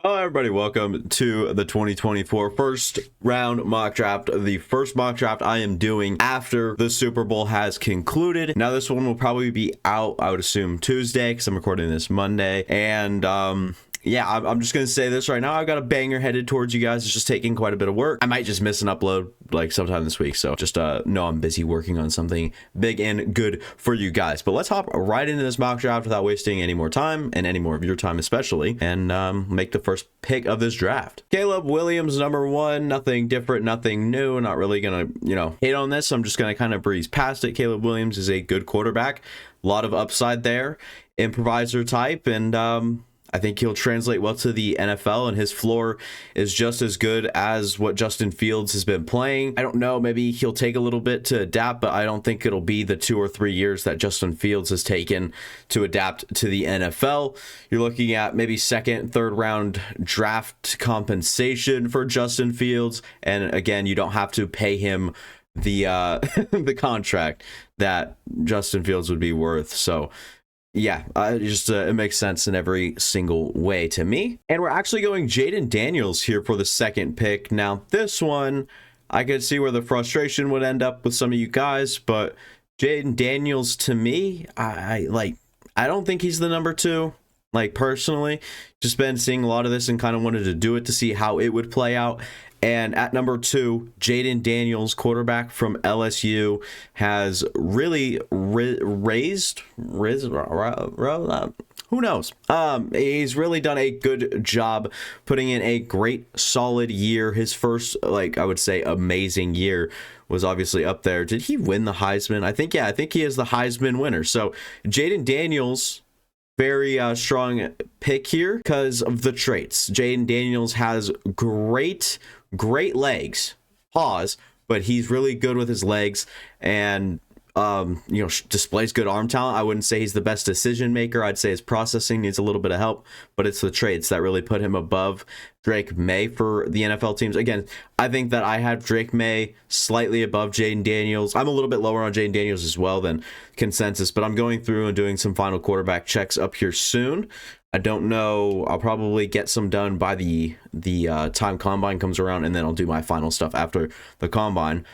Hello, everybody. Welcome to the 2024 first round mock draft. The first mock draft I am doing after the Super Bowl has concluded. Now, this one will probably be out, I would assume, Tuesday, because I'm recording this Monday. And, yeah, I'm just going to say this right now. I've got a banger headed towards you guys. It's just taking quite a bit of work. I might just miss an upload like sometime this week. So just know I'm busy working on something big and good for you guys. But let's hop right into this mock draft without wasting any more time and any more of your time especially, and make the first pick of this draft. Caleb Williams, number 1. Nothing different, nothing new. Not really going to, hate on this. I'm just going to kind of breeze past it. Caleb Williams is a good quarterback. A lot of upside there. Improviser type, and I think he'll translate well to the NFL, and his floor is just as good as what Justin Fields has been playing. I don't know, maybe he'll take a little bit to adapt, but I don't think it'll be the 2 or 3 years that Justin Fields has taken to adapt to the NFL. You're looking at maybe second, third round draft compensation for Justin Fields, and again, you don't have to pay him the the contract that Justin Fields would be worth. So yeah, it makes sense in every single way to me. And we're actually going Jayden Daniels here for the second pick. Now, this one, I could see where the frustration would end up with some of you guys, but Jayden Daniels, to me, I don't think he's the number 2. Like, personally, just been seeing a lot of this and kind of wanted to do it to see how it would play out. And at number 2, Jayden Daniels, quarterback from LSU, has really raised, who knows? He's really done a good job putting in a great, solid year. His first, I would say, amazing year was obviously up there. Did he win the Heisman? I think he is the Heisman winner. So Jayden Daniels, very strong pick here because of the traits. Jayden Daniels has great legs, but he's really good with his legs, and displays good arm talent. I wouldn't say he's the best decision maker. I'd say his processing needs a little bit of help, but it's the traits that really put him above Drake May for the NFL teams. Again, I think that I have Drake May slightly above Jayden Daniels. I'm a little bit lower on Jayden Daniels as well than consensus, but I'm going through and doing some final quarterback checks up here soon. I don't know. I'll probably get some done by the time combine comes around, and then I'll do my final stuff after the combine.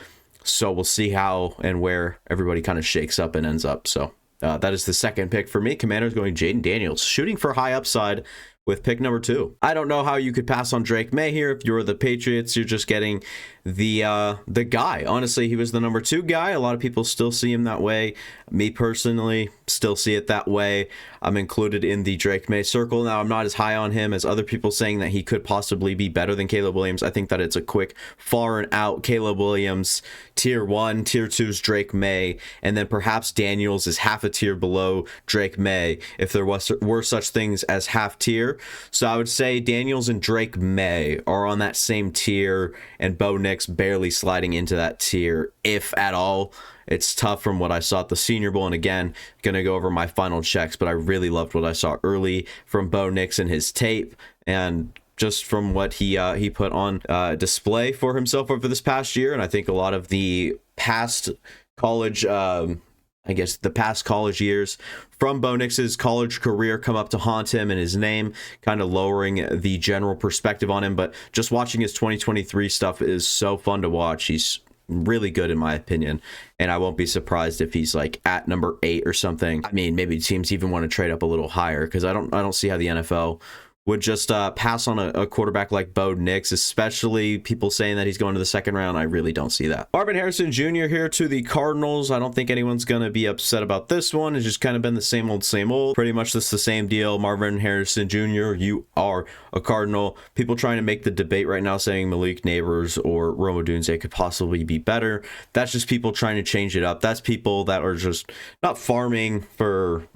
So we'll see how and where everybody kind of shakes up and ends up. So that is the second pick for me. Commanders going Jayden Daniels, shooting for high upside with pick number 2. I don't know how you could pass on Drake May here. If you're the Patriots, you're just getting the guy. Honestly, he was the number 2 guy. A lot of people still see him that way. Me personally still see it that way. I'm included in the Drake May circle. Now, I'm not as high on him as other people saying that he could possibly be better than Caleb Williams. I think that it's a quick far and out Caleb Williams, tier 1, tier 2's Drake May, and then perhaps Daniels is half a tier below Drake May if there were such things as half tier. So I would say Daniels and Drake May are on that same tier, and Bo Nix barely sliding into that tier, if at all. It's tough from what I saw at the Senior Bowl, and again, going to go over my final checks, but I really loved what I saw early from Bo Nix and his tape, and just from what he put on display for himself over this past year. And I think a lot of the past college, the past college years from Bo Nix's college career come up to haunt him and his name, kind of lowering the general perspective on him. But just watching his 2023 stuff is so fun to watch. He's really good in my opinion, and I won't be surprised if he's like at number 8 or something. I mean, maybe teams even want to trade up a little higher, because I don't see how the NFL would just pass on a quarterback like Bo Nix, especially people saying that he's going to the second round. I really don't see that. Marvin Harrison Jr. here to the Cardinals. I don't think anyone's going to be upset about this one. It's just kind of been the same old. Pretty much just the same deal. Marvin Harrison Jr., you are a Cardinal. People trying to make the debate right now saying Malik Neighbors or Rome Odunze could possibly be better. That's just people trying to change it up. That's people that are just not farming for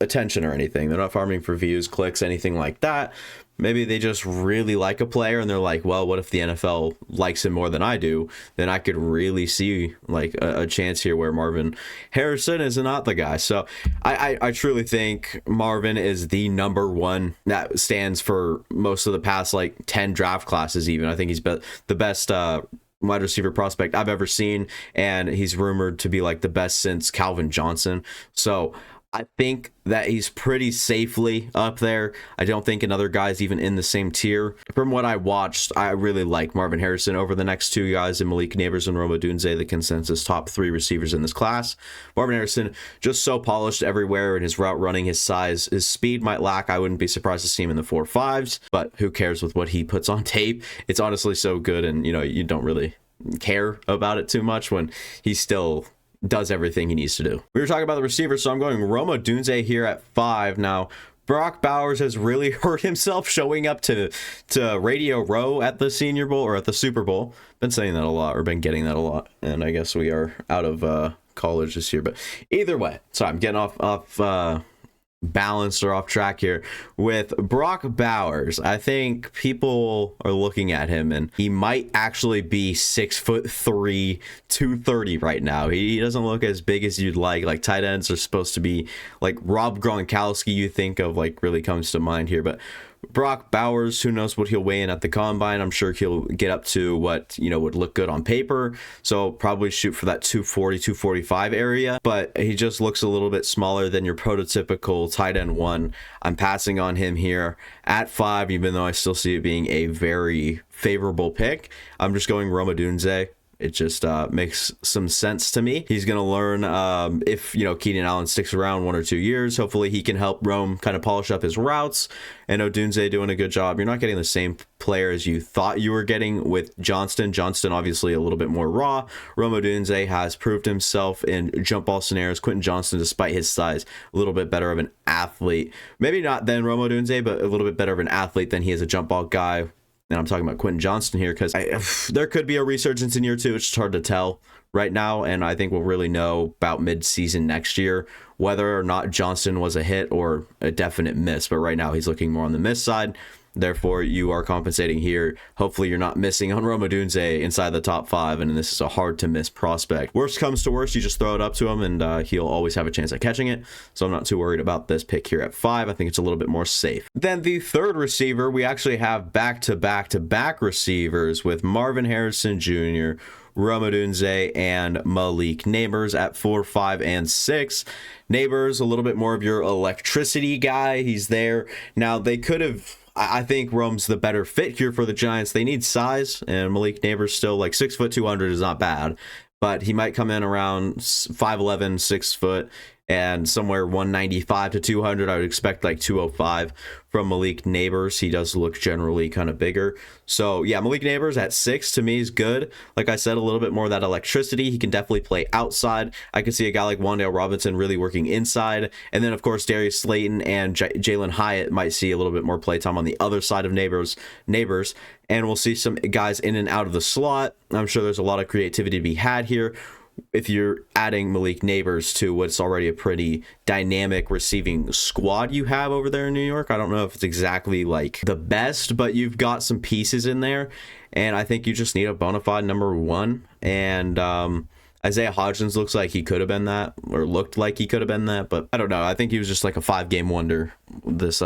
attention or anything. They're not farming for views, clicks, anything like that. Maybe they just really like a player and they're like, well, what if the NFL likes him more than I do? Then I could really see like a chance here where Marvin Harrison is not the guy. So I truly think Marvin is the number 1 that stands for most of the past 10 draft classes even. I think he's the best wide receiver prospect I've ever seen, and he's rumored to be the best since Calvin Johnson. So I think that he's pretty safely up there. I don't think another guy's even in the same tier. From what I watched, I really like Marvin Harrison over the next two guys in Malik Nabers and Rome Odunze, the consensus top three receivers in this class. Marvin Harrison, just so polished everywhere in his route running, his size, his speed might lack. I wouldn't be surprised to see him in the 4.5s, but who cares with what he puts on tape? It's honestly so good, and you don't really care about it too much when he still does everything he needs to do. We were talking about the receivers, so I'm going Rome Odunze here at 5. Now, Brock Bowers has really hurt himself showing up to Radio Row at the Senior Bowl or at the Super Bowl. Been saying that a lot, or been getting that a lot, and I guess we are out of college this year. But either way, so I'm getting off balanced or off track here with Brock Bowers. I think people are looking at him and he might actually be 6'3", 230 right now. He doesn't look as big as you'd like tight ends are supposed to be. Like Rob Gronkowski, you think of, like, really comes to mind here, but Brock Bowers, who knows what he'll weigh in at the combine. I'm sure he'll get up to what would look good on paper, so probably shoot for that 240 245 area, but he just looks a little bit smaller than your prototypical tight end one. I'm passing on him here at 5, even though I still see it being a very favorable pick. I'm just going Rome Odunze. It just makes some sense to me. He's going to learn if, Keenan Allen sticks around 1 or 2 years. Hopefully he can help Rome kind of polish up his routes. And Odunze doing a good job. You're not getting the same player as you thought you were getting with Johnston. Johnston obviously a little bit more raw. Rome Odunze has proved himself in jump ball scenarios. Quentin Johnston, despite his size, a little bit better of an athlete. Maybe not than Rome Odunze, but a little bit better of an athlete than he is a jump ball guy. And I'm talking about Quentin Johnston here because there could be a resurgence in year 2. It's just hard to tell right now. And I think we'll really know about mid-season next year whether or not Johnston was a hit or a definite miss. But right now he's looking more on the miss side. Therefore, you are compensating here. Hopefully, you're not missing on Rome Odunze inside the top 5, and this is a hard-to-miss prospect. Worst comes to worst, you just throw it up to him, and he'll always have a chance at catching it. So I'm not too worried about this pick here at 5. I think it's a little bit more safe. Then the third receiver, we actually have back-to-back-to-back receivers with Marvin Harrison Jr., Rome Odunze, and Malik Nabers at 4, 5, and 6. Nabers, a little bit more of your electricity guy. He's there. Now, they could have... I think Rome's the better fit here for the Giants. They need size, and Malik Nabers still, like, 6'2", 200 is not bad, but he might come in around 5'11", 6 foot, and somewhere 195 to 200. I would expect like 205 from Malik Nabers. He does look generally kind of bigger. So yeah, Malik Nabers at 6 to me is good. Like I said, a little bit more of that electricity. He can definitely play outside. I could see a guy like Wan'Dale Robinson really working inside. And then of course, Darius Slayton and Jalen Hyatt might see a little bit more play time on the other side of Nabers. And we'll see some guys in and out of the slot. I'm sure there's a lot of creativity to be had here if you're adding Malik Nabers to what's already a pretty dynamic receiving squad you have over there in New York. I don't know if it's exactly like the best, but you've got some pieces in there, and I think you just need a bona fide number one. And Isaiah Hodgins looks like he could have been that, or looked like he could have been that, but I don't know. I think he was just like a 5-game wonder this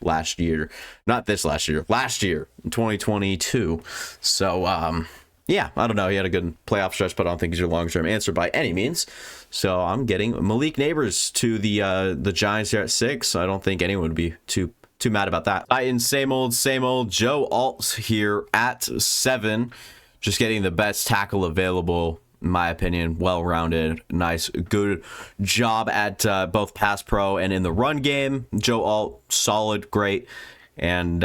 last year. Not this last year, last year, in 2022. So, yeah, I don't know. He had a good playoff stretch, but I don't think he's your long-term answer by any means. So I'm getting Malik Nabers to the Giants here at 6. I don't think anyone would be too mad about that. Titans, same old. Joe Alt here at 7. Just getting the best tackle available, in my opinion. Well-rounded, nice, good job at both pass pro and in the run game. Joe Alt, solid, great. And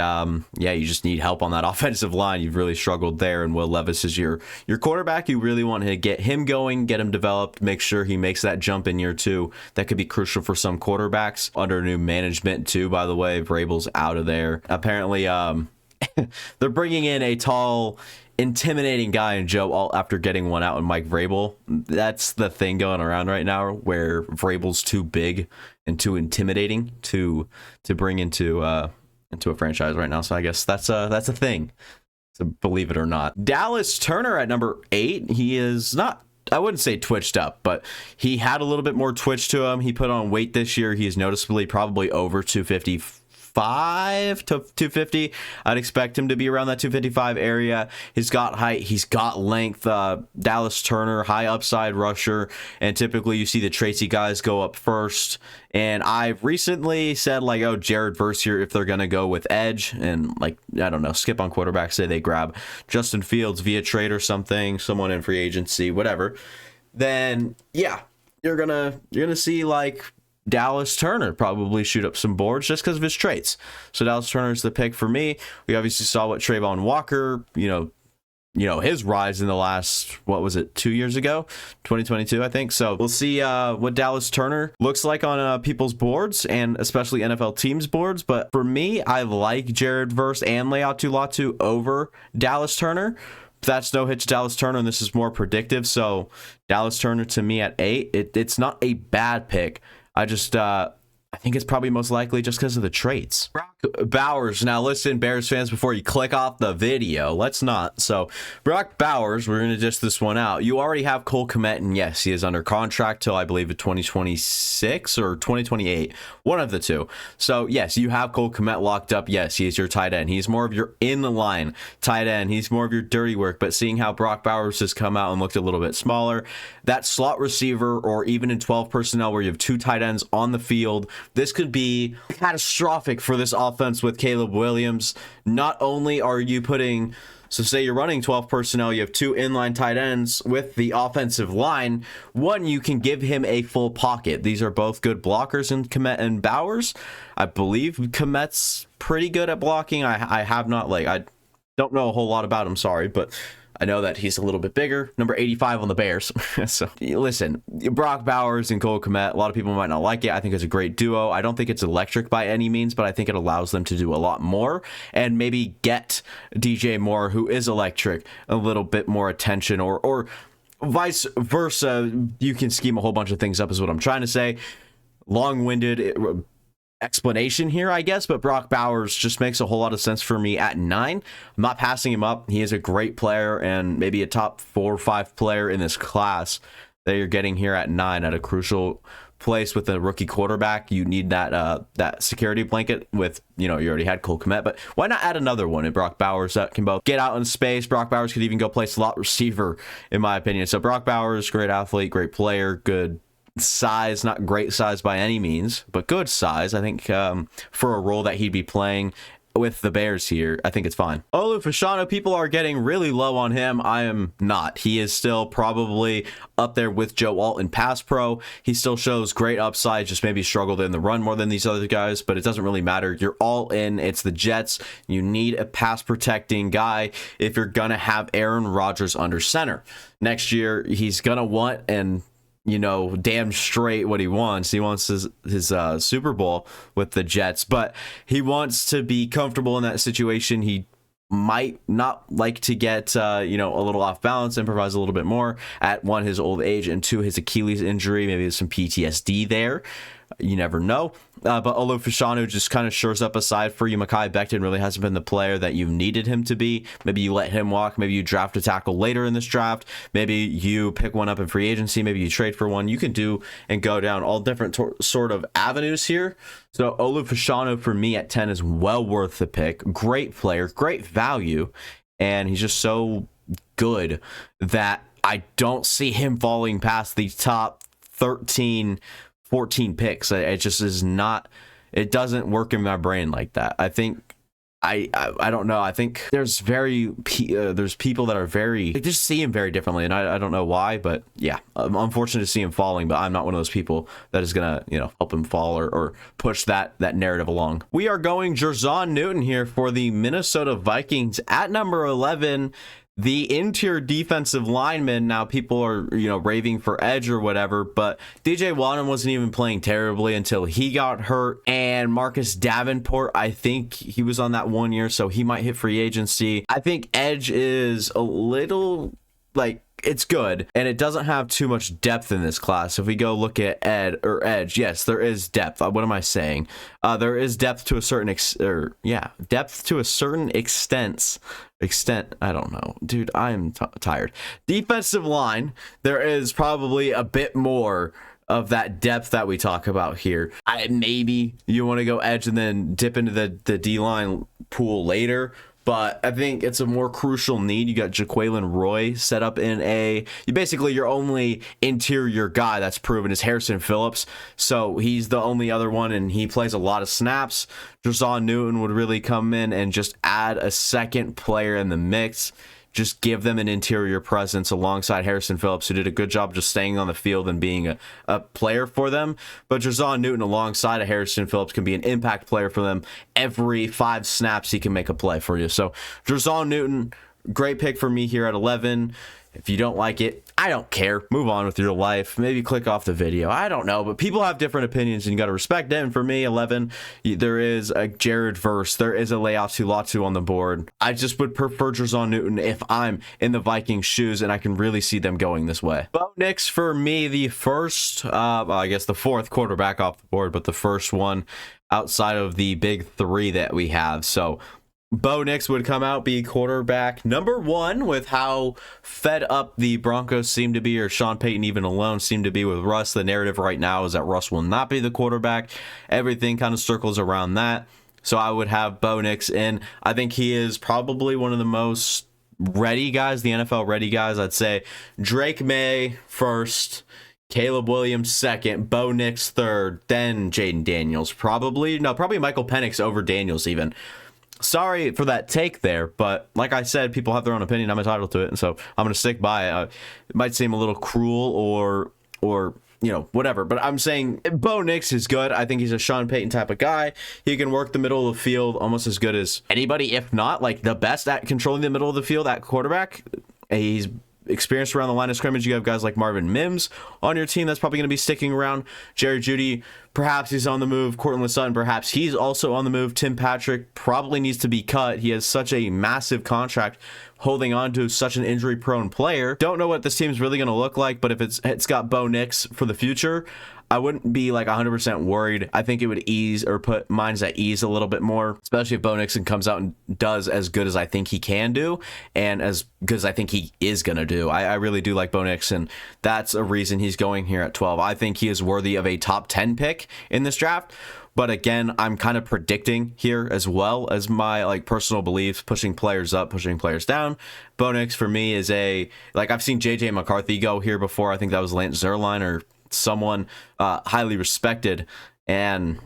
yeah, you just need help on that offensive line. You've really struggled there, and Will Levis is your quarterback. You really want to get him going, get him developed, make sure he makes that jump in year 2. That could be crucial for some quarterbacks under new management too. By the way, Vrabel's out of there. Apparently, they're bringing in a tall, intimidating guy in Joe Alt after getting one out in Mike Vrabel. That's the thing going around right now, where Vrabel's too big and too intimidating to bring into a franchise right now. So I guess that's a thing, so believe it or not. Dallas Turner at number 8. He is not, I wouldn't say twitched up, but he had a little bit more twitch to him. He put on weight this year. He is noticeably probably over 255 245 to 250. I'd expect him to be around that 255 area. He's got height, he's got length. Dallas Turner, high upside rusher, and typically you see the Tracy guys go up first. And I've recently said, like, oh, Jared Verse here, if they're going to go with edge and, like, I don't know, skip on quarterback, say they grab Justin Fields via trade or something, someone in free agency, whatever, then yeah, you're gonna see like Dallas Turner probably shoot up some boards just because of his traits. So Dallas Turner is the pick for me. We obviously saw what Trayvon Walker, his rise in the last, what was it, 2 years ago, 2022, I think. So we'll see what Dallas Turner looks like on people's boards, and especially NFL teams' boards. But for me, I like Jared Verse and Laiatu Latu over Dallas Turner. That's no hit to Dallas Turner, and this is more predictive. So Dallas Turner to me at 8, it's not a bad pick. I think it's probably most likely just because of the traits. Brock Bowers. Now listen, Bears fans, before you click off the video, let's not. So Brock Bowers, we're going to dish this one out. You already have Cole Kmet, and yes, he is under contract till I believe 2026 or 2028, one of the two. So yes, you have Cole Kmet locked up. Yes, he is your tight end. He's more of your in the line tight end. He's more of your dirty work. But seeing how Brock Bowers has come out and looked a little bit smaller, that slot receiver, or even in 12 personnel where you have two tight ends on the field, this could be catastrophic for this offense with Caleb Williams. Not only are you putting, so say you're running 12 personnel, you have two inline tight ends with the offensive line. One, you can give him a full pocket. These are both good blockers in Kmet and Bowers. I believe Kmet's pretty good at blocking. I don't know a whole lot about him, sorry, but I know that he's a little bit bigger, number 85 on the Bears. So listen, Brock Bowers and Cole Kmet, a lot of people might not like it. I think it's a great duo. I don't think it's electric by any means, but I think it allows them to do a lot more and maybe get DJ Moore, who is electric, a little bit more attention, or vice versa. You can scheme a whole bunch of things up is what I'm trying to say. Long-winded explanation here, I guess, but Brock Bowers just makes a whole lot of sense for me at 9. I'm not passing him up. He is a great player and maybe a top 4 or 5 player in this class that you're getting here at 9 at a crucial place with a rookie quarterback. You need that security blanket with, you already had Cole Kmet, but why not add another one in Brock Bowers that can both get out in space? Brock Bowers could even go play slot receiver, in my opinion. So Brock Bowers, great athlete, great player, good size, not great size by any means, but good size. I think for a role that he'd be playing with the Bears here, I think it's fine. Olu Fashanu, people are getting really low on him. I am not. He is still probably up there with Joe Alt in pass pro. He still shows great upside, just maybe struggled in the run more than these other guys, but it doesn't really matter. You're all in. It's the Jets. You need a pass protecting guy if you're gonna have Aaron Rodgers under center. Next year, he's gonna want, and damn straight what he wants. He wants his Super Bowl with the Jets, but he wants to be comfortable in that situation. He might not like to get, a little off balance, improvise a little bit more at 1, his old age, and 2, his Achilles injury. Maybe there's some PTSD there. You never know. But Olu Fashanu just kind of shores up a side for you. Mekhi Becton really hasn't been the player that you needed him to be. Maybe you let him walk. Maybe you draft a tackle later in this draft. Maybe you pick one up in free agency. Maybe you trade for one. You can do and go down all different sort of avenues here. So Olu Fashanu for me at 10 is well worth the pick. Great player, great value, and he's just so good that I don't see him falling past the top 13 14 picks. It just is not, it doesn't work in my brain like that. I think I don't know. I think there's people that are they just see him very differently, and I don't know why, but yeah, I'm unfortunate to see him falling, but I'm not one of those people that is gonna help him fall or push that narrative along. We are going Jon Newton here for the Minnesota Vikings at number 11. The interior defensive lineman, now people are, raving for edge or whatever, but DJ Wadham wasn't even playing terribly until he got hurt. And Marcus Davenport, I think he was on that 1 year, so he might hit free agency. I think edge is a little, it's good, and it doesn't have too much depth in this class. If we go look at edge, yes, there is depth. What am I saying? There is depth to a certain extent. I don't know, dude. I am tired. Defensive line, there is probably a bit more of that depth that we talk about here. Maybe you want to go edge and then dip into the D-line pool later, but I think it's a more crucial need. You got Jaquelin Roy set up in your only interior guy that's proven is Harrison Phillips. So he's the only other one, and he plays a lot of snaps. Jon Newton would really come in and just add a second player in the mix. Just give them an interior presence alongside Harrison Phillips, who did a good job just staying on the field and being a player for them. But Jon Newton alongside of Harrison Phillips can be an impact player for them. Every 5 snaps, he can make a play for you. So Jon Newton, great pick for me here at 11. If you don't like it, I don't care. Move on with your life. Maybe click off the video. I don't know, but people have different opinions, and you got to respect it. And for me, 11, there is a Jared Verse. There is a Laiatu Latu on the board. I just would prefer Jon Newton if I'm in the Vikings' shoes, and I can really see them going this way. Bo Nix for me, the first, I guess the 4th quarterback off the board, but the first one outside of the big 3 that we have. So Bo Nix would come out, be quarterback number 1 with how fed up the Broncos seem to be, or Sean Payton even alone seem to be with Russ. The narrative right now is that Russ will not be the quarterback. Everything kind of circles around that. So I would have Bo Nix in. I think he is probably one of the most ready guys, the NFL ready guys. I'd say Drake May first, Caleb Williams second, Bo Nix third, then Jaden Daniels. Probably Michael Penix over Daniels even. Sorry for that take there, but like I said, people have their own opinion. I'm entitled to it, and so I'm going to stick by it. It might seem a little cruel or whatever, but I'm saying Bo Nix is good. I think he's a Sean Payton type of guy. He can work the middle of the field almost as good as anybody, if not like the best at controlling the middle of the field at quarterback. He's experienced around the line of scrimmage. You have guys like Marvin Mims on your team that's probably going to be sticking around. Jerry Jeudy, perhaps he's on the move. Courtland Sutton, perhaps he's also on the move. Tim Patrick probably needs to be cut. He has such a massive contract holding on to such an injury-prone player. Don't know what this team's really going to look like, but if it's got Bo Nix for the future, I wouldn't be like 100% worried. I think it would ease or put minds at ease a little bit more, especially if Bo Nix comes out and does as good as I think he can do and as good as I think he is going to do. I really do like Bo Nix, and that's a reason he's going here at 12. I think he is worthy of a top 10 pick in this draft. But again, I'm kind of predicting here as well as my personal beliefs, pushing players up, pushing players down. Bo Nix for me is I've seen JJ McCarthy go here before. I think that was Lance Zierlein or someone highly respected, and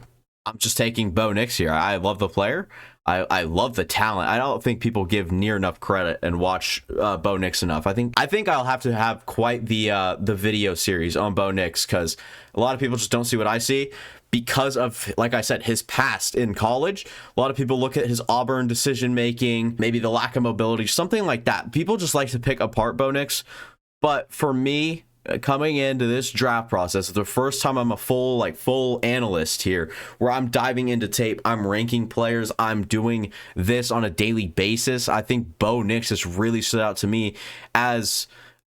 I'm just taking Bo Nix here. I love the player. I love the talent. I don't think people give near enough credit and watch Bo Nix enough. I think I'll have to have quite the video series on Bo Nix, because a lot of people just don't see what I see because of, like I said, his past in college. A lot of people look at his Auburn decision making, maybe the lack of mobility, something like that. People just like to pick apart Bo Nix, but for me, coming into this draft process, it's the first time I'm a full analyst here, where I'm diving into tape, I'm ranking players, I'm doing this on a daily basis. I think Bo Nix has really stood out to me as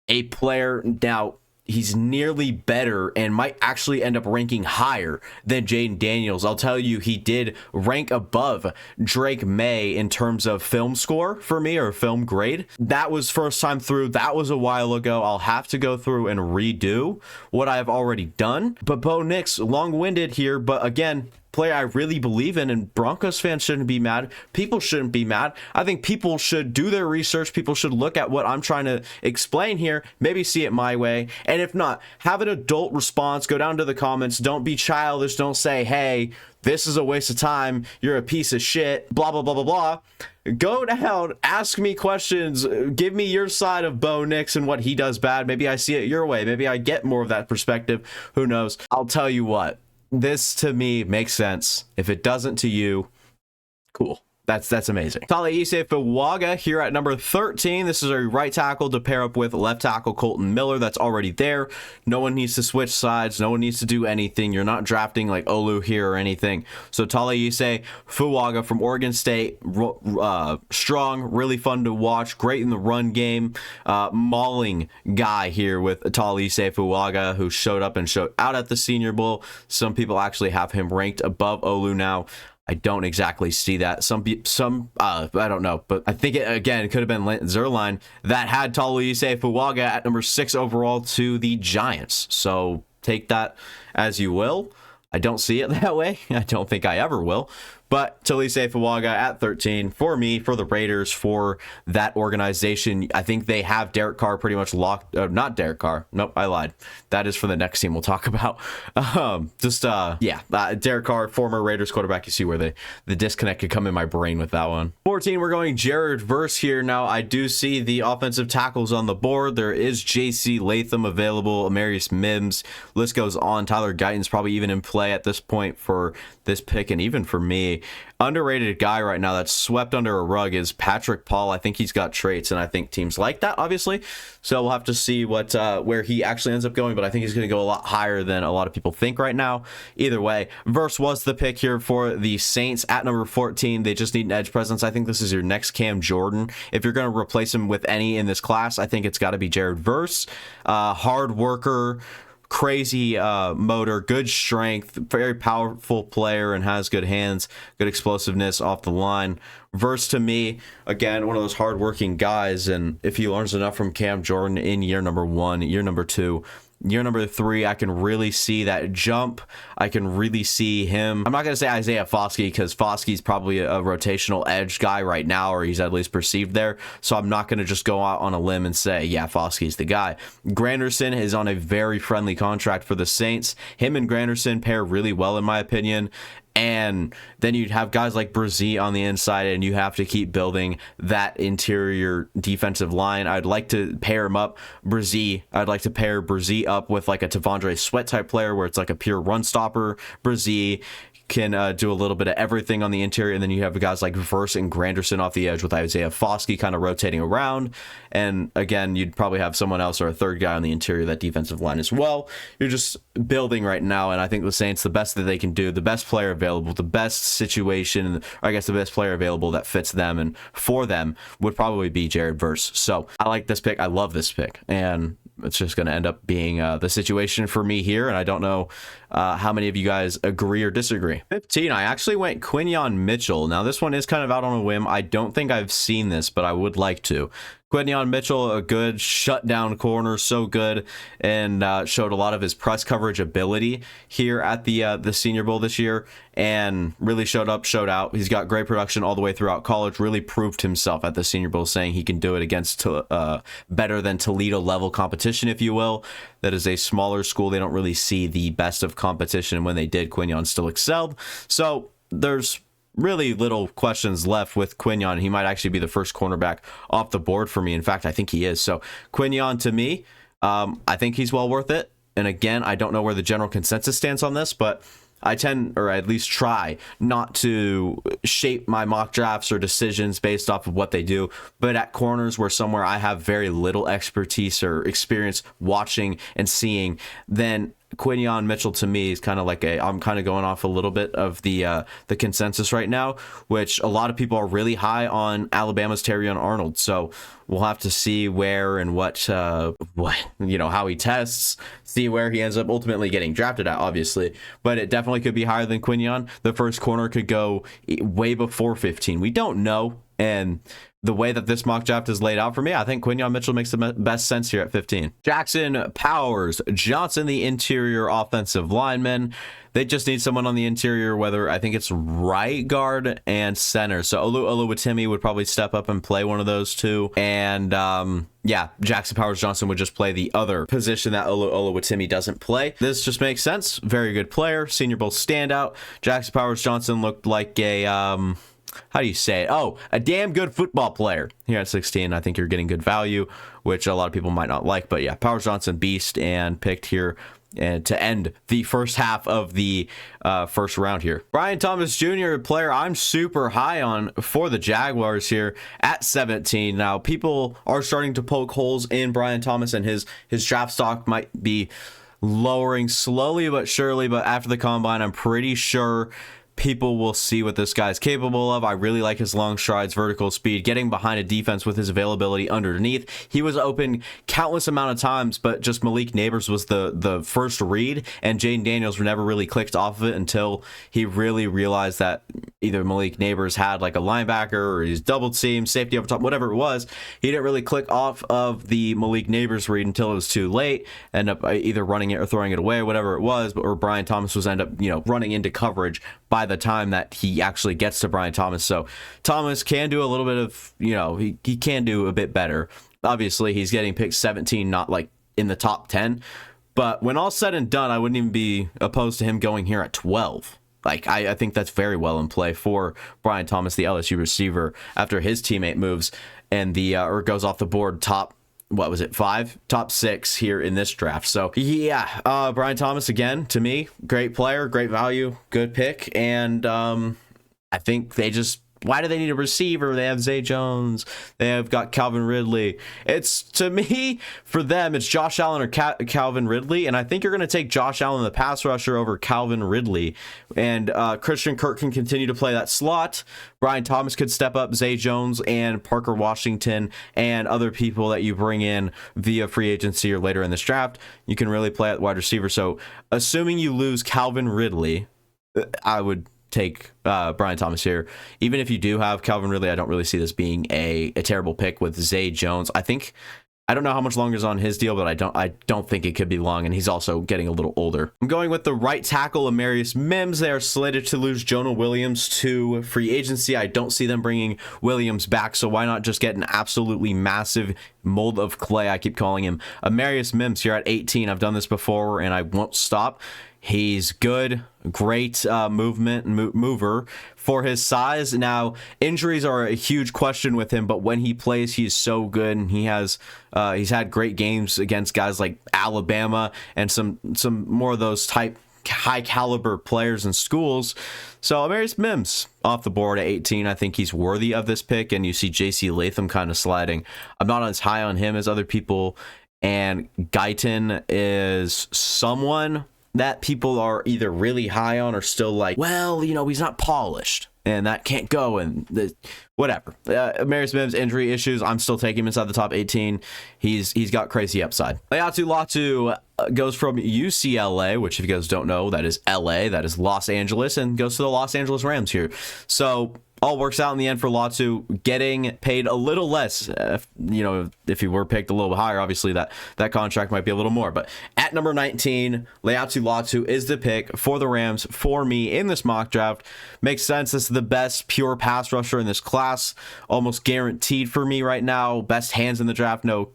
a player. Now, he's nearly better and might actually end up ranking higher than Jaden Daniels. I'll tell you, he did rank above Drake May in terms of film score for me, or film grade. That was first time through. That was a while ago. I'll have to go through and redo what I've already done. But Bo Nix, long-winded here, but again, player I really believe in, and Broncos fans shouldn't be mad. People shouldn't be mad. I think people should do their research. People should look at what I'm trying to explain here, maybe see it my way, and if not, have an adult response. Go down to the comments. Don't be childish. Don't say, hey, this is a waste of time, you're a piece of shit, blah, blah, blah, blah, blah. Go down, ask me questions, give me your side of Bo Nix and what he does bad. Maybe I see it your way. Maybe I get more of that perspective. Who knows? I'll tell you what. This to me makes sense. If it doesn't to you, cool. That's amazing. Taliese Fuaga here at number 13. This is a right tackle to pair up with left tackle Colton Miller. That's already there. No one needs to switch sides. No one needs to do anything. You're not drafting like Olu here or anything. So Taliese Fuaga from Oregon State, strong, really fun to watch, great in the run game. Mauling guy here with Taliese Fuaga, who showed up and showed out at the Senior Bowl. Some people actually have him ranked above Olu now. I don't exactly see that. Some I don't know, but I think it could have been Lance Zierlein that had Taliese Fuaga at number 6 overall to the Giants. So take that as you will. I don't see it that way. I don't think I ever will. But Talise Fuaga at 13 for me, for the Raiders, for that organization. I think they have Derek Carr pretty much locked. Not Derek Carr. Nope, I lied. That is for the next team we'll talk about. Derek Carr, former Raiders quarterback. You see where the disconnect could come in my brain with that one. 14, we're going Jared Verse here. Now, I do see the offensive tackles on the board. There is J.C. Latham available, Amarius Mims. List goes on. Tyler Guyton's probably even in play at this point for this pick, and even for me. Underrated guy right now that's swept under a rug is Patrick Paul. I think he's got traits, and I think teams like that, obviously. So we'll have to see what where he actually ends up going, but I think he's going to go a lot higher than a lot of people think right now. Either way, Verse was the pick here for the Saints at number 14. They just need an edge presence. I think this is your next Cam Jordan. If you're going to replace him with any in this class, I think it's got to be Jared Verse. Hard worker, crazy motor, good strength, very powerful player, and has good hands, good explosiveness off the line. Verse, to me, again, one of those hardworking guys, and if he learns enough from Cam Jordan in year number 1, year number 2, year number 3, I can really see that jump. I can really see him. I'm not going to say Isaiah Foskey, because Foskey's probably a rotational edge guy right now, or he's at least perceived there. So I'm not going to just go out on a limb and say, yeah, Foskey's the guy. Granderson is on a very friendly contract for the Saints. Him and Granderson pair really well, in my opinion. And then you'd have guys like Brzee on the inside, and you have to keep building that interior defensive line. I'd like to pair him up, Brzee. I'd like to pair Brzee up with like a T'Vondre Sweat type player where it's like a pure run stopper. Brzee can do a little bit of everything on the interior, and then you have guys like Verse and Granderson off the edge with Isaiah Foskey kind of rotating around. And again, you'd probably have someone else or a third guy on the interior of that defensive line as well. You're just building right now, and I think the Saints, the best that they can do, the best player available, the best situation, or I guess the best player available that fits them and for them would probably be Jared Verse. So I like this pick. I love this pick, and it's just going to end up being the situation for me here, and I don't know how many of you guys agree or disagree. 15, I actually went Quinyon Mitchell. Now, this one is kind of out on a whim. I don't think I've seen this, but I would like to. Quinyon Mitchell, a good shutdown corner, so good, and showed a lot of his press coverage ability here at the Senior Bowl this year, and really showed up, showed out. He's got great production all the way throughout college, really proved himself at the Senior Bowl, saying he can do it against better than Toledo level competition, if you will. That is a smaller school. They don't really see the best of competition, and when they did, Quinyon still excelled. So there's really little questions left with Quinyon. He might actually be the first cornerback off the board for me. In fact, I think he is. So Quinyon, to me, I think he's well worth it. And again, I don't know where the general consensus stands on this, but I tend, or at least try, not to shape my mock drafts or decisions based off of what they do. But at corners where somewhere I have very little expertise or experience watching and seeing, then Quinyon Mitchell to me is kind of like I'm kind of going off a little bit of the consensus right now, which a lot of people are really high on Alabama's Terrion Arnold. So we'll have to see where and what how he tests, see where he ends up ultimately getting drafted at, obviously. But it definitely could be higher than Quinyon. The first corner could go way before 15. We don't know. And the way that this mock draft is laid out for me, I think Quinyon Mitchell makes the best sense here at 15. Jackson Powers Johnson, the interior offensive lineman. They just need someone on the interior, whether I think it's right guard and center. So Oluwatimi would probably step up and play one of those two. And Jackson Powers Johnson would just play the other position that Oluwatimi doesn't play. This just makes sense. Very good player, Senior Bowl standout. Jackson Powers Johnson looked like a how do you say it? Oh, a damn good football player here at 16. I think you're getting good value, which a lot of people might not like. But yeah, Powers Johnson, beast, and picked here and to end the first half of the first round here. Brian Thomas Jr., a player I'm super high on for the Jaguars here at 17. Now, people are starting to poke holes in Brian Thomas, and his draft stock might be lowering slowly but surely. But after the combine, I'm pretty sure people will see what this guy's capable of. I really like his long strides, vertical speed, getting behind a defense with his availability underneath. He was open countless amount of times, but just Malik Neighbors was the first read, and Jaden Daniels never really clicked off of it until he really realized that either Malik Neighbors had like a linebacker or he's double team, safety up top, whatever it was. He didn't really click off of the Malik Neighbors read until it was too late, end up either running it or throwing it away, whatever it was, or Brian Thomas was end up, running into coverage by the time that he actually gets to Brian Thomas. So Thomas can do a little bit of, he can do a bit better. Obviously, he's getting picked 17, not like in the top 10. But when all's said and done, I wouldn't even be opposed to him going here at 12. Like, I think that's very well in play for Brian Thomas, the LSU receiver, after his teammate moves and or goes off the board top, what was it, 5? Top 6 here in this draft. So, yeah, Brian Thomas, again, to me, great player, great value, good pick. And I think why do they need a receiver? They have Zay Jones. They have got Calvin Ridley. It's, to me, for them, it's Josh Allen or Calvin Ridley. And I think you're going to take Josh Allen, the pass rusher, over Calvin Ridley. And Christian Kirk can continue to play that slot. Brian Thomas could step up, Zay Jones and Parker Washington and other people that you bring in via free agency or later in this draft. You can really play at wide receiver. So assuming you lose Calvin Ridley, I would take Brian Thomas here. Even if you do have Calvin Ridley, I don't really see this being a terrible pick with Zay Jones. I don't know how much longer is on his deal, but I don't think it could be long, and he's also getting a little older. I'm going with the right tackle, Amarius Mims. They are slated to lose Jonah Williams to free agency. I don't see them bringing Williams back, so why not just get an absolutely massive mold of clay, I keep calling him, Amarius Mims here at 18. I've done this before, and I won't stop. He's good, great mover for his size. Now, injuries are a huge question with him, but when he plays, he's so good, and he's had great games against guys like Alabama and some more of those type high caliber players in schools. So Amarius Mims off the board at 18. I think he's worthy of this pick, and you see JC Latham kind of sliding. I'm not as high on him as other people, and Guyton is someone that people are either really high on or still like, well, he's not polished and that can't go, and whatever. Amarius Mims, injury issues, I'm still taking him inside the top 18. He's got crazy upside. Laiatu Latu goes from UCLA, which if you guys don't know, that is LA, that is Los Angeles, and goes to the Los Angeles Rams here. So all works out in the end for Latu, getting paid a little less. If he were picked a little bit higher, obviously that contract might be a little more. But at number 19, Laiatu Latu is the pick for the Rams for me in this mock draft. Makes sense. This is the best pure pass rusher in this class, almost guaranteed for me right now. Best hands in the draft, no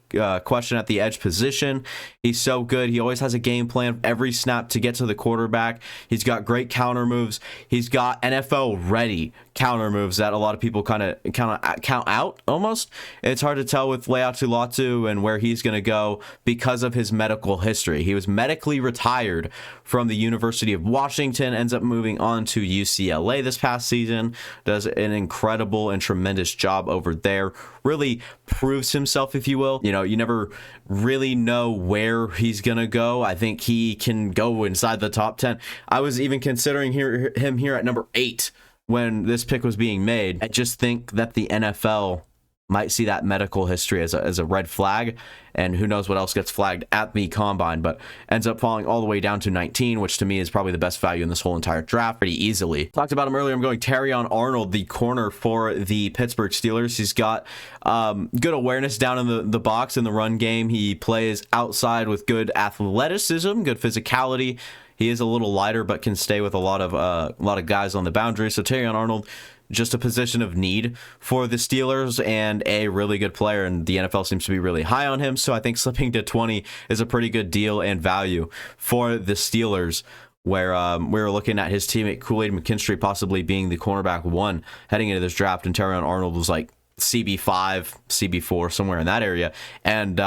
question at the edge position. He's so good. He always has a game plan every snap to get to the quarterback. He's got great counter moves. He's got NFL ready counter moves that a lot of people kind of count out almost. It's hard to tell with Laiatu Latu and where he's going to go because of his medical history. He was medically retired from the University of Washington, ends up moving on to UCLA this past season, does an incredible and tremendous job over there, really proves himself, if you will. You never really know where he's going to go. I think he can go inside the top 10. I was even considering him here at number 8 when this pick was being made. I just think that the NFL might see that medical history as a red flag, and who knows what else gets flagged at the combine, but ends up falling all the way down to 19, which to me is probably the best value in this whole entire draft pretty easily. Talked about him earlier. I'm going Terrion Arnold, the corner for the Pittsburgh Steelers. He's got good awareness down in the box in the run game. He plays outside with good athleticism, good physicality. He is a little lighter, but can stay with a lot of guys on the boundary. So Terrion Arnold, just a position of need for the Steelers and a really good player, and the NFL seems to be really high on him. So I think slipping to 20 is a pretty good deal and value for the Steelers, where we were looking at his teammate Kool-Aid McKinstry possibly being the cornerback 1 heading into this draft, and Terrion Arnold was like CB5, CB4, somewhere in that area. And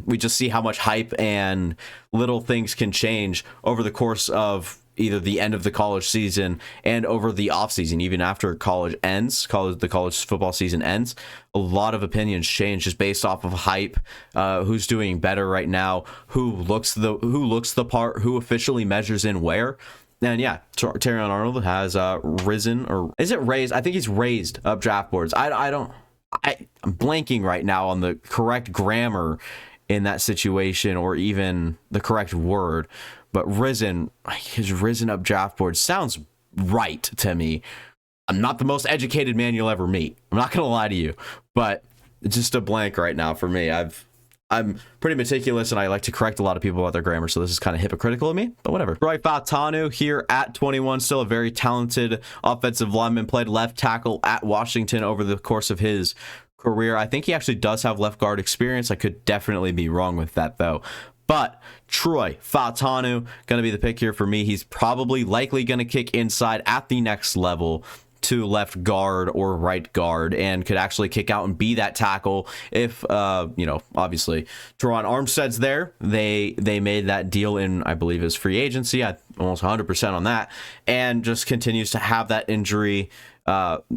we just see how much hype and little things can change over the course of either the end of the college season and over the offseason, even after college ends, the college football season ends. A lot of opinions change just based off of hype, who's doing better right now, who looks the part, who officially measures in where. And yeah, Terrion Arnold has risen, or is it raised? I think he's raised up draft boards. I'm blanking right now on the correct grammar in that situation, or even the correct word, but he's risen up draft boards sounds right to me. I'm not the most educated man you'll ever meet. I'm not gonna lie to you, but it's just a blank right now for me. I'm pretty meticulous, and I like to correct a lot of people about their grammar, so this is kind of hypocritical of me, but whatever. Troy Fautanu here at 21, still a very talented offensive lineman, played left tackle at Washington over the course of his career. I think he actually does have left guard experience. I could definitely be wrong with that, though. But Troy Fautanu, going to be the pick here for me. He's probably likely going to kick inside at the next level to left guard or right guard, and could actually kick out and be that tackle if obviously Teron Armstead's there. They made that deal in, I believe, his free agency. I'm almost 100% on that, and just continues to have that injury.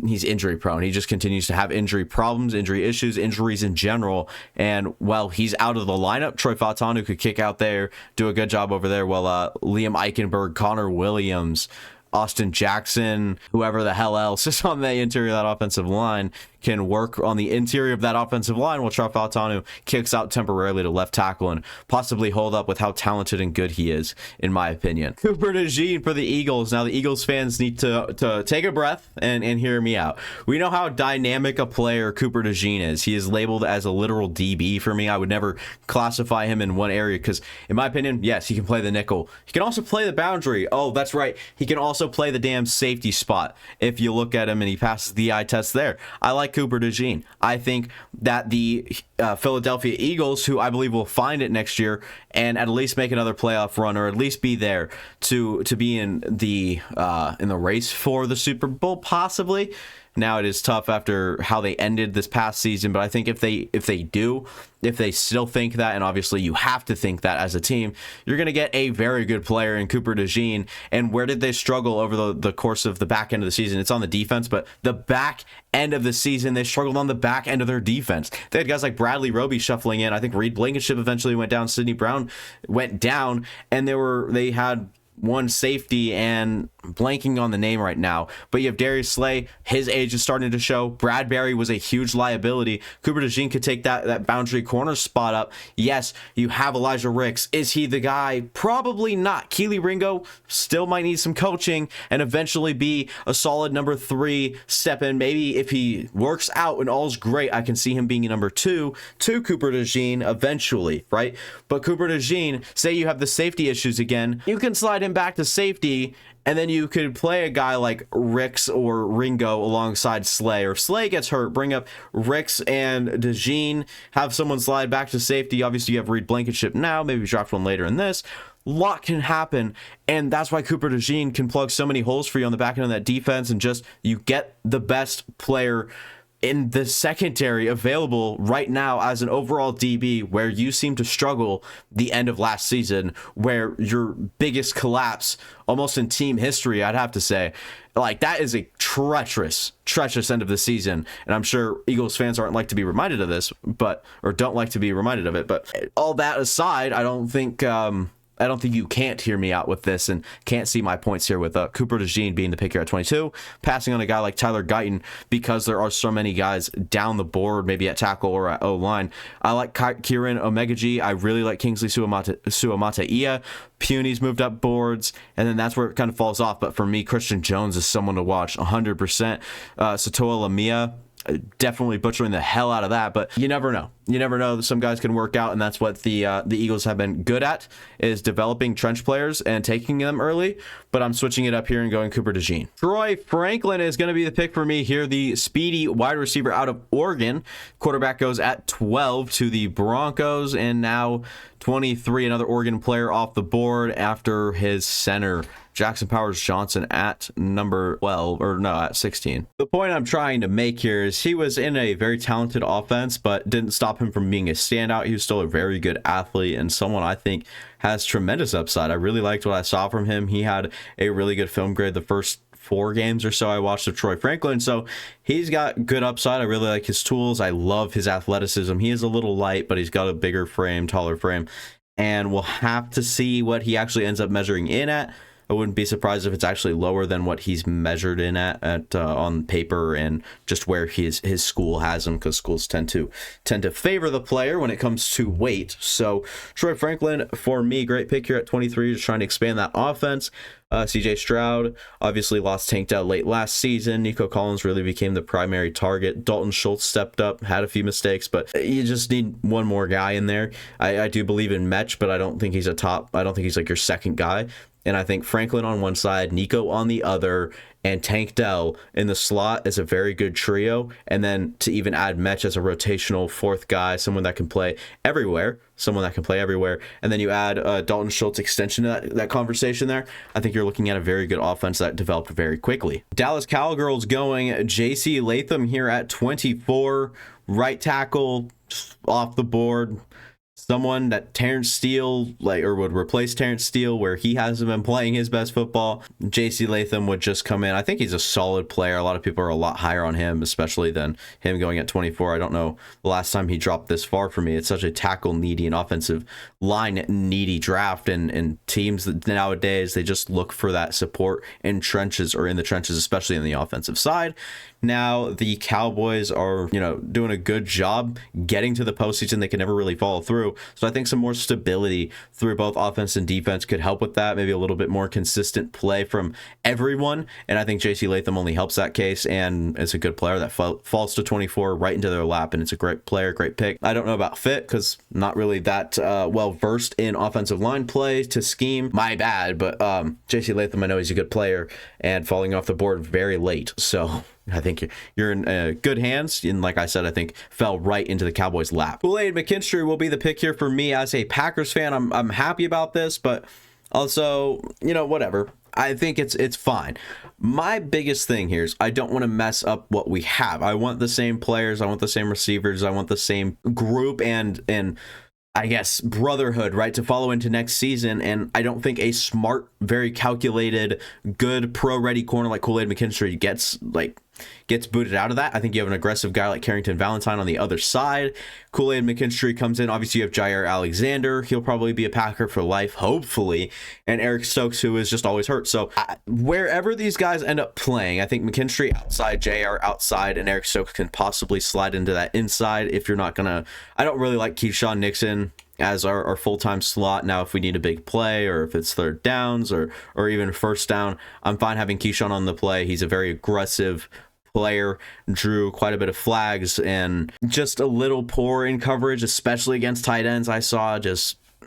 He's injury prone. He just continues to have injury problems, injury issues, injuries in general. And while he's out of the lineup, Troy Fautanu could kick out there, do a good job over there, while Liam Eichenberg, Connor Williams, Austin Jackson, whoever the hell else is on the interior of that offensive line, can work on the interior of that offensive line, while Troy Fautanu kicks out temporarily to left tackle and possibly hold up with how talented and good he is, in my opinion. Cooper DeJean for the Eagles. Now, the Eagles fans need to take a breath and hear me out. We know how dynamic a player Cooper DeJean is. He is labeled as a literal DB for me. I would never classify him in one area because, in my opinion, yes, he can play the nickel. He can also play the boundary. Oh, that's right. He can also play the damn safety spot. If you look at him and he passes the eye test there. I like Cooper DeJean. I think that the Philadelphia Eagles, who I believe will find it next year and at least make another playoff run, or at least be there to be in the race for the Super Bowl, possibly. Now, it is tough after how they ended this past season, but I think if they still think that, and obviously you have to think that as a team, you're going to get a very good player in Cooper DeJean. And where did they struggle over the course of the back end of the season? It's on the defense, but the back end of the season, they struggled on the back end of their defense. They had guys like Bradley Roby shuffling in. I think Reed Blankenship eventually went down. Sidney Brown went down, and they had one safety, and blanking on the name right now, but you have Darius Slay. His age is starting to show. Bradbury was a huge liability. Cooper DeJean could take that boundary corner spot up. Yes, you have Elijah Ricks. Is he the guy? Probably not. Keely Ringo still might need some coaching and eventually be a solid number 3 step in. Maybe if he works out and all's great, I can see him being a number 2 to Cooper DeJean eventually, right? But Cooper DeJean, say you have the safety issues again, you can slide him back to safety, and then you could play a guy like Ricks or Ringo alongside Slay. Or if Slay gets hurt, bring up Ricks and DeJean, have someone slide back to safety. Obviously, you have Reed Blankenship now. Maybe draft one later in this. Lot can happen, and that's why Cooper DeJean can plug so many holes for you on the back end of that defense, and just you get the best player in the secondary available right now as an overall DB, where you seem to struggle the end of last season, where your biggest collapse almost in team history, I'd have to say. Like, that is a treacherous end of the season, and I'm sure Eagles fans aren't like to be reminded of this, or don't like to be reminded of it. But all that aside, I don't think you can't hear me out with this and can't see my points here with Cooper DeJean being the pick here at 22, passing on a guy like Tyler Guyton because there are so many guys down the board, maybe at tackle or at O-line. I like Kieran Omegaji. I really like Kingsley Suamataia. Puny's moved up boards, and then that's where it kind of falls off. But for me, Christian Jones is someone to watch 100%. Satoa Lamia, definitely butchering the hell out of that, but you never know. You never know. Some guys can work out, and that's what the Eagles have been good at, is developing trench players and taking them early. But I'm switching it up here and going Cooper DeJean. Troy Franklin is going to be the pick for me here, the speedy wide receiver out of Oregon. Quarterback goes at 12 to the Broncos, and now 23, another Oregon player off the board after his center, Jackson Powers Johnson, at number 12, or no, at 16. The point I'm trying to make here is he was in a very talented offense, but didn't stop him from being a standout. He was still a very good athlete and someone I think has tremendous upside. I really liked what I saw from him. He had a really good film grade the first 4 games or so I watched of Troy Franklin, so he's got good upside. I really like his tools. I love his athleticism. He is a little light, but he's got a bigger frame, taller frame, and we'll have to see what he actually ends up measuring in at. I wouldn't be surprised if it's actually lower than what he's measured in at on paper and just where his school has him, because schools tend to favor the player when it comes to weight. So Troy Franklin, for me, great pick here at 23, just trying to expand that offense. CJ Stroud obviously lost Tank Dell late last season. Nico Collins really became the primary target. Dalton Schultz stepped up, had a few mistakes, but you just need one more guy in there. I do believe in Mech, but I don't think he's I don't think he's like your second guy. And I think Franklin on one side, Nico on the other, and Tank Dell in the slot is a very good trio. And then to even add Mech as a rotational fourth guy, someone that can play everywhere. And then you add Dalton Schultz extension to that conversation there. I think you're looking at a very good offense that developed very quickly. Dallas Cowgirls going J.C. Latham here at 24, right tackle, off the board. Someone that Terrence Steele would replace Terrence Steele where he hasn't been playing his best football. J.C. Latham would just come in. I think he's a solid player. A lot of people are a lot higher on him, especially than him going at 24. I don't know the last time he dropped this far for me. It's such a tackle needy and offensive line needy draft, and teams that nowadays, they just look for that support in trenches or in the trenches, especially in the offensive side. Now the Cowboys are, doing a good job getting to the postseason. They can never really follow through. So I think some more stability through both offense and defense could help with that. Maybe a little bit more consistent play from everyone. And I think J.C. Latham only helps that case. And it's a good player that falls to 24 right into their lap. And it's a great player, great pick. I don't know about fit because not really that well versed in offensive line play to scheme. My bad. But J.C. Latham, I know he's a good player and falling off the board very late. So I think you're in good hands, and like I said, I think fell right into the Cowboys' lap. Ladd McConkey will be the pick here for me as a Packers fan. I'm happy about this, but also, whatever. I think it's fine. My biggest thing here is I don't want to mess up what we have. I want the same players. I want the same receivers. I want the same group and I guess brotherhood, right, to follow into next season. And I don't think a smart, very calculated, good pro-ready corner like Ladd McConkey gets booted out of that. I think you have an aggressive guy like Carrington Valentine on the other side. Ladd McConkey comes in. Obviously, you have Jair Alexander. He'll probably be a Packer for life, hopefully. And Eric Stokes, who is just always hurt. So wherever these guys end up playing, I think McKinstry outside, Jair outside, and Eric Stokes can possibly slide into that inside if you're not going to. I don't really like Keyshawn Nixon as our full-time slot. Now, if we need a big play or if it's third downs or even first down, I'm fine having Keyshawn on the play. He's a very aggressive player, drew quite a bit of flags and just a little poor in coverage, especially against tight ends. I saw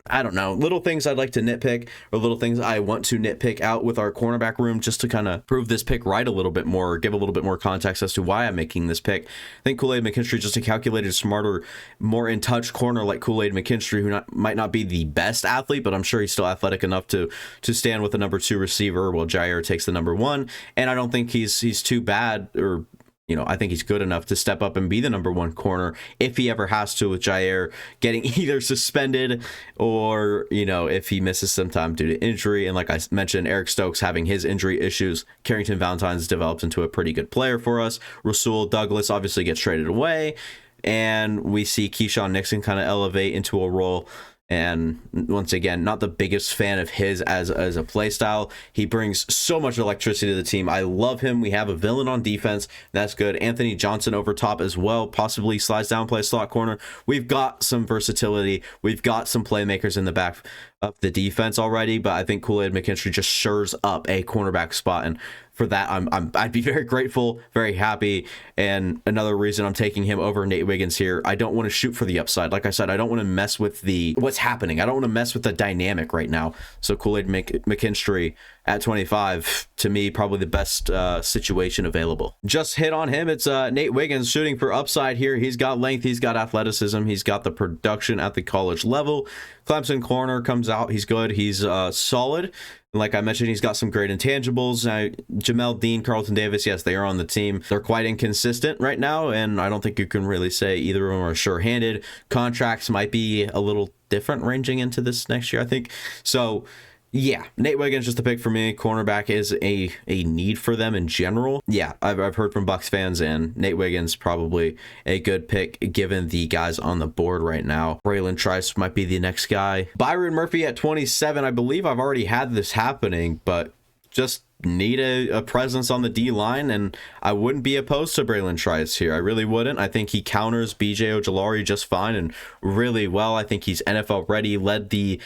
I don't know, little things I'd like to nitpick or little things I want to nitpick out with our cornerback room just to kind of prove this pick right a little bit more, or give a little bit more context as to why I'm making this pick. I think Ladd McConkey is just a calculated, smarter, more in touch corner like Ladd McConkey, who might not be the best athlete, but I'm sure he's still athletic enough to stand with the number 2 receiver while Jair takes the number 1. And I don't think he's too bad, or I think he's good enough to step up and be the number 1 corner if he ever has to, with Jair getting either suspended or, if he misses some time due to injury. And like I mentioned, Eric Stokes having his injury issues. Carrington Valentine's developed into a pretty good player for us. Rasul Douglas obviously gets traded away. And we see Keyshawn Nixon kind of elevate into a role. And once again, not the biggest fan of his as a play style. He brings so much electricity to the team. I love him. We have a villain on defense. That's good. Anthony Johnson over top as well. Possibly slides down, play slot corner. We've got some versatility. We've got some playmakers in the back of the defense already. But I think Ladd McConkey just shores up a cornerback spot. And for that, I'd be very grateful, very happy. And another reason I'm taking him over Nate Wiggins here, I don't want to shoot for the upside. Like I said, I don't want to mess with what's happening. I don't want to mess with the dynamic right now. So Ladd McConkey at 25, to me, probably the best situation available. Just hit on him. It's Nate Wiggins shooting for upside here. He's got length. He's got athleticism. He's got the production at the college level. Clemson corner comes out. He's good. He's solid. And like I mentioned, he's got some great intangibles. Jamel Dean, Carlton Davis, yes, they are on the team. They're quite inconsistent right now, and I don't think you can really say either of them are sure-handed. Contracts might be a little different ranging into this next year, I think. So, yeah, Nate Wiggins just a pick for me. Cornerback is a need for them in general. Yeah, I've heard from Bucs fans, and Nate Wiggins probably a good pick given the guys on the board right now. Braylon Trice might be the next guy. Byron Murphy at 27. I believe I've already had this happening, but just need a presence on the D-line, and I wouldn't be opposed to Braylon Trice here. I really wouldn't. I think he counters BJ Ojulari just fine and really well. I think he's NFL ready, led the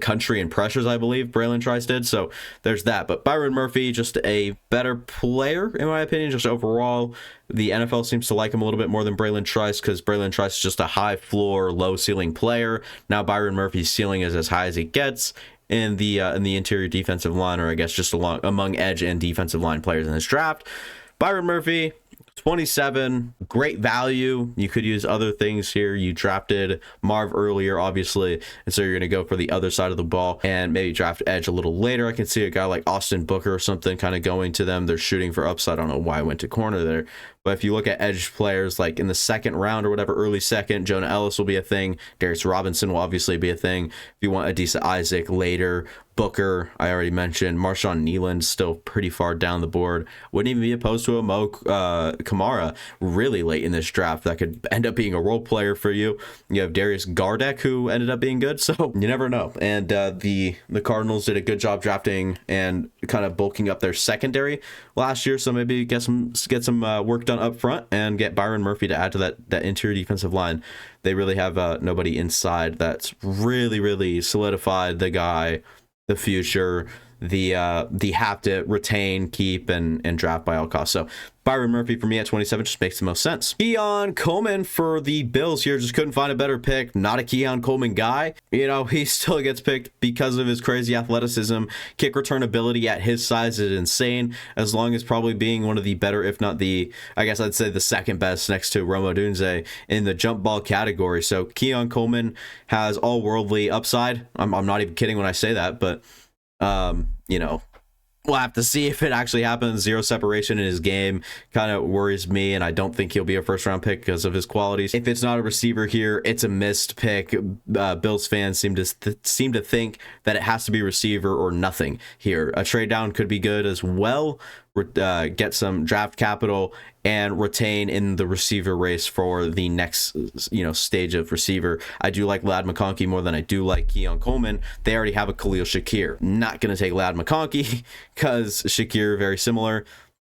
country in pressures, I believe Braylon Trice did, so there's that. But Byron Murphy, just a better player in my opinion, just overall. The NFL seems to like him a little bit more than Braylon Trice, because Braylon Trice is just a high floor, low ceiling player. Now Byron Murphy's ceiling is as high as it gets in the interior defensive line, or I guess just among edge and defensive line players in this draft. Byron Murphy, 27, great value. You could use other things here. You drafted Marv earlier, obviously, and so you're going to go for the other side of the ball and maybe draft edge a little later. I can see a guy like Austin Booker or something kind of going to them. They're shooting for upside. I don't know why I went to corner there. But if you look at edge players like in the second round or whatever, early second, Jonah Ellis will be a thing. Darius Robinson will obviously be a thing. If you want Adisa Isaac later, Booker, I already mentioned. Marshawn Nealand still pretty far down the board. Wouldn't even be opposed to a Mo Kamara really late in this draft. That could end up being a role player for you. You have Darius Gardeck, who ended up being good, so you never know. And the Cardinals did a good job drafting and kind of bulking up their secondary last year, so maybe get some work done up front and get Byron Murphy to add to that interior defensive line. They really have nobody inside that's really solidified the guy, the future, the have to retain, keep, and draft by all costs. So Byron Murphy for me at 27 just makes the most sense. Keon Coleman for the Bills here, just couldn't find a better pick. Not a Keon Coleman guy. You know, he still gets picked because of his crazy athleticism. Kick return ability at his size is insane, as long as probably being one of the better, if not the, I guess I'd say the second best next to Rome Odunze in the jump ball category. So Keon Coleman has all worldly upside. I'm not even kidding when I say that, but you know, we'll have to see if it actually happens. Zero separation in his game kind of worries me, and I don't think he'll be a first-round pick because of his qualities. If it's not a receiver here, it's a missed pick. Bills fans seem to think that it has to be receiver or nothing here. A trade down could be good as well. Get some draft capital and retain in the receiver race for the next stage of receiver. I do like Ladd McConkey more than I do like Keon Coleman. They already have a Khalil Shakir. Not going to take Ladd McConkey because Shakir very similar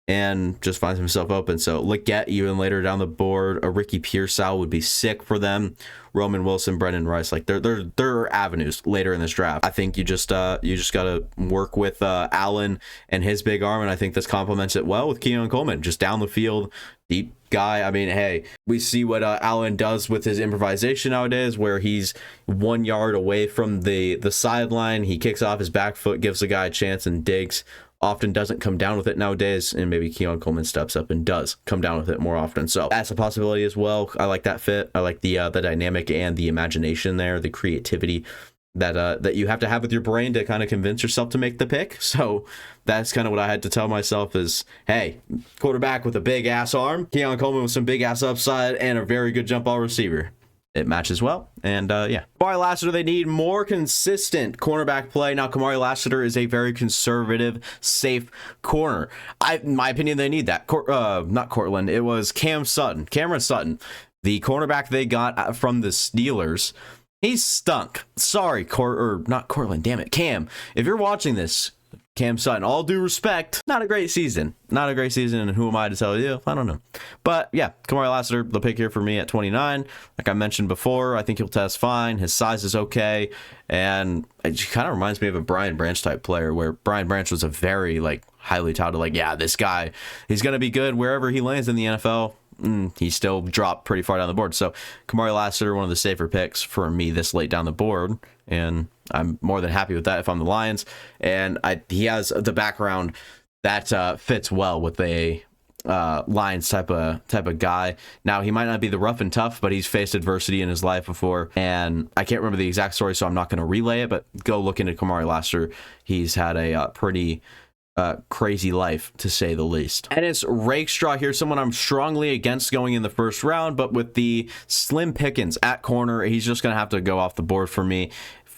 and just finds himself open. So Leggett even later down the board. A Ricky Pearsall would be sick for them. Roman Wilson, Brendan Rice, like there are avenues later in this draft. I think you just gotta work with Allen and his big arm, and I think this complements it well with Keon Coleman, just down the field, deep guy. I mean, hey, we see what Allen does with his improvisation nowadays, where he's 1 yard away from the sideline, he kicks off his back foot, gives the guy a chance and digs. Often doesn't come down with it nowadays, and maybe Keon Coleman steps up and does come down with it more often. So that's a possibility as well. I like that fit. I like the dynamic and the imagination there, the creativity that you have to have with your brain to kind of convince yourself to make the pick. So that's kind of what I had to tell myself is, hey, quarterback with a big ass arm, Keon Coleman with some big ass upside, and a very good jump ball receiver. It matches well, and yeah. Kamari Lassiter, they need more consistent cornerback play. Now, Kamari Lassiter is a very conservative, safe corner. In my opinion, they need that. Not Cortland, it was Cameron Sutton, the cornerback they got from the Steelers. He stunk. Sorry, not Cortland, damn it. Cam, if you're watching this, Cam Sutton, all due respect, not a great season. And who am I to tell you? I don't know. But yeah, Kamari Lassiter, the pick here for me at 29. Like I mentioned before, I think he'll test fine. His size is okay. And it kind of reminds me of a Brian Branch type player, where Brian Branch was a very highly touted, this guy, he's going to be good wherever he lands in the NFL. He still dropped pretty far down the board. So Kamari Lassiter, one of the safer picks for me this late down the board, and I'm more than happy with that if I'm the Lions. And he has the background that fits well with a Lions type of guy. Now, he might not be the rough and tough, but he's faced adversity in his life before, and I can't remember the exact story, so I'm not going to relay it, but go look into Kamari Lassiter. He's had a pretty crazy life, to say the least. And it's Rakestraw here, someone I'm strongly against going in the first round, but with the slim pickings at corner, he's just going to have to go off the board for me.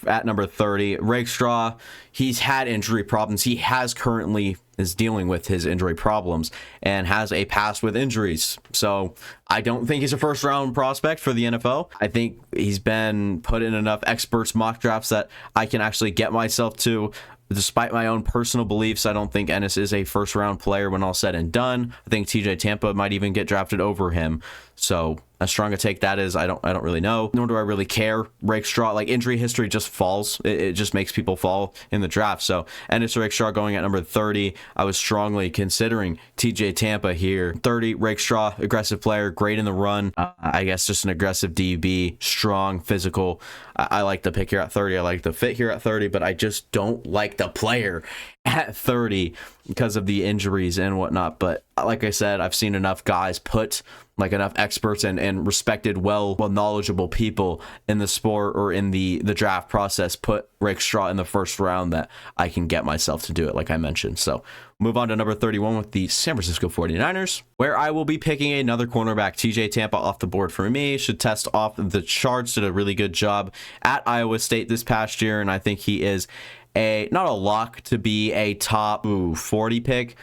at number 30. Rakestraw, he's had injury problems. He currently is dealing with his injury problems and has a past with injuries. So I don't think he's a first round prospect for the NFL. I think he's been put in enough experts mock drafts that I can actually get myself to. Despite my own personal beliefs, I don't think Ennis is a first round player when all said and done. I think TJ Tampa might even get drafted over him. So as strong a take that is, I don't really know, nor do I really care. Rakestraw, like, injury history just falls. It just makes people fall in the draft. So Ennis Rakestraw going at number 30. I was strongly considering TJ Tampa here. 30, Rakestraw, aggressive player, great in the run. I guess just an aggressive DB, strong, physical. I like the pick here at 30. I like the fit here at 30, but I just don't like the player at 30 because of the injuries and whatnot. But like I said, I've seen enough guys put, like, enough experts and respected, well knowledgeable people in the sport or in the draft process put Rakestraw in the first round that I can get myself to do it, like I mentioned. So move on to number 31 with the San Francisco 49ers, where I will be picking another cornerback. TJ Tampa off the board for me. Should test off the charts. Did a really good job at Iowa State this past year, and I think he is not a lock to be a top 40 pick,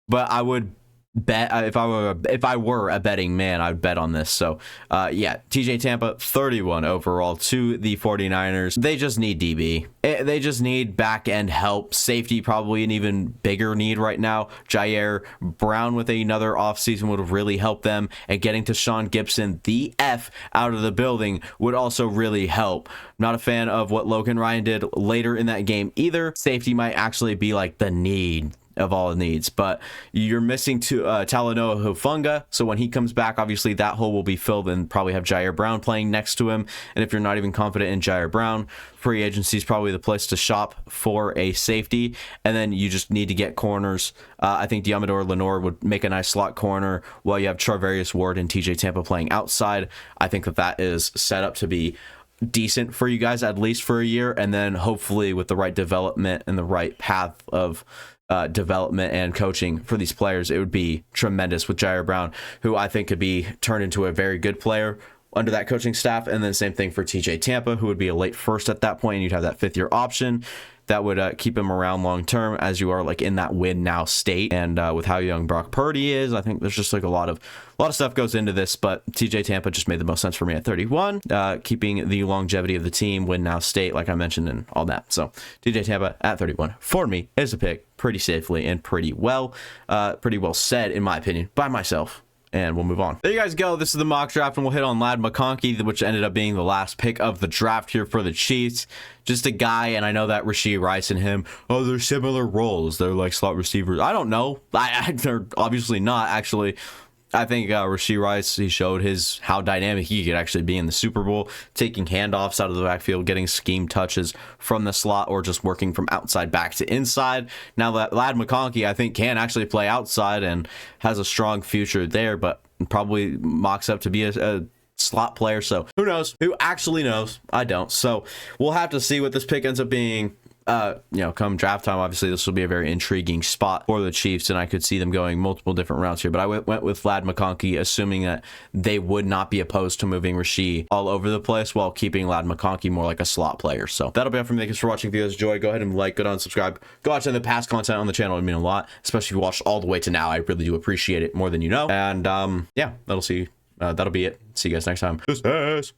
but I would bet if I were a betting man, I'd bet on this. So yeah, TJ Tampa 31 overall to the 49ers. They just need DB. They just need back end help. Safety probably an even bigger need right now. Jair Brown with another offseason would have really helped them, and getting to Sean Gibson the F out of the building would also really help. Not a fan of what Logan Ryan did later in that game either. Safety might actually be like the need of all needs, but you're missing to Talanoa Hufanga, so when he comes back, obviously that hole will be filled and probably have Jair Brown playing next to him. And if you're not even confident in Jair Brown, free agency is probably the place to shop for a safety. And then you just need to get corners. I think Diamador Lenore would make a nice slot corner while you have Charvarius Ward and TJ Tampa playing outside. I think that is set up to be decent for you guys, at least for a year, and then hopefully with the right development and the right path of development and coaching for these players, it would be tremendous with Jair Brown, who I think could be turned into a very good player under that coaching staff. And then same thing for TJ Tampa, who would be a late first at that point, and you'd have that 5th year option that would keep him around long term, as you are like in that win now state. And with how young Brock Purdy is, I think there's just like a lot of stuff goes into this, but TJ Tampa just made the most sense for me at 31, keeping the longevity of the team, win now state, like I mentioned, and all that. So TJ Tampa at 31 for me is a pick pretty safely and pretty well said, in my opinion, by myself. And we'll move on. There you guys go. This is the mock draft, and we'll hit on Ladd McConkey, which ended up being the last pick of the draft here for the Chiefs. Just a guy, and I know that Rashee Rice and him, they're similar roles. They're like slot receivers. I don't know. They're obviously not, actually. I think Rashee Rice, he showed how dynamic he could actually be in the Super Bowl, taking handoffs out of the backfield, getting scheme touches from the slot, or just working from outside back to inside. Now that Ladd McConkey, I think, can actually play outside and has a strong future there, but probably mocks up to be a slot player. So who knows? Who actually knows? I don't. So we'll have to see what this pick ends up being. Come draft time, obviously this will be a very intriguing spot for the Chiefs, and I could see them going multiple different routes here, but I went with Ladd McConkey, assuming that they would not be opposed to moving Rashee all over the place while keeping Ladd McConkey more like a slot player. So that'll be all from me. Thanks for watching. If you guys enjoy, go ahead and like, go down and subscribe, go watch the past content on the channel. It would mean a lot, especially if you watched all the way to now. I really do appreciate it more than you know. And yeah, that'll be it. See you guys next time. Peace.